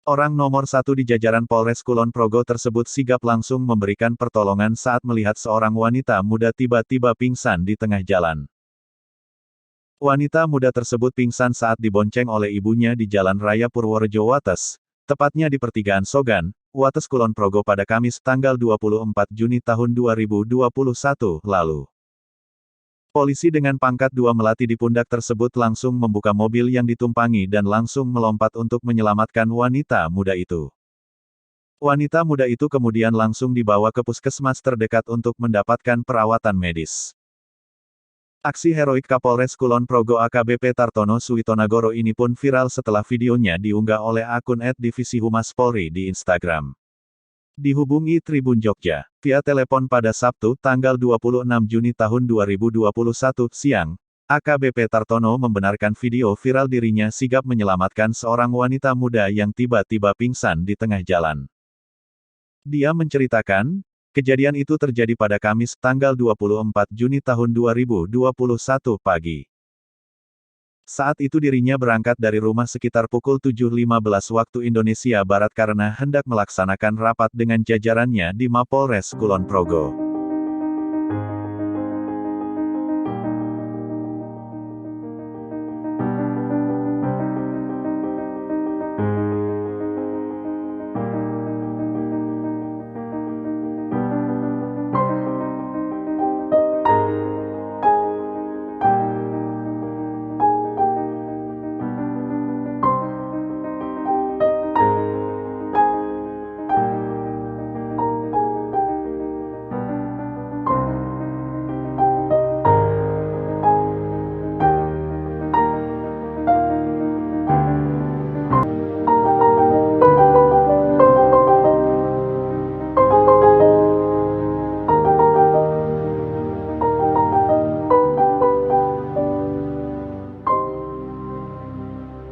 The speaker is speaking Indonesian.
Orang nomor satu di jajaran Polres Kulon Progo tersebut sigap langsung memberikan pertolongan saat melihat seorang wanita muda tiba-tiba pingsan di tengah jalan. Wanita muda tersebut pingsan saat dibonceng oleh ibunya di Jalan Raya Purworejo Wates, tepatnya di pertigaan Sogan, Wates Kulon Progo pada Kamis tanggal 24 Juni tahun 2021 lalu. Polisi dengan pangkat 2 melati di pundak tersebut langsung membuka mobil yang ditumpangi dan langsung melompat untuk menyelamatkan wanita muda itu. Wanita muda itu kemudian langsung dibawa ke puskesmas terdekat untuk mendapatkan perawatan medis. Aksi heroik Kapolres Kulon Progo AKBP Tartono Suwitonagoro ini pun viral setelah videonya diunggah oleh akun @divisihumaspolri di Instagram. Dihubungi Tribun Jogja, via telepon pada Sabtu tanggal 26 Juni tahun 2021 siang, AKBP Tartono membenarkan video viral dirinya sigap menyelamatkan seorang wanita muda yang tiba-tiba pingsan di tengah jalan. Dia menceritakan, kejadian itu terjadi pada Kamis tanggal 24 Juni tahun 2021 pagi. Saat itu dirinya berangkat dari rumah sekitar pukul 7.15 waktu Indonesia Barat karena hendak melaksanakan rapat dengan jajarannya di Mapolres Kulon Progo.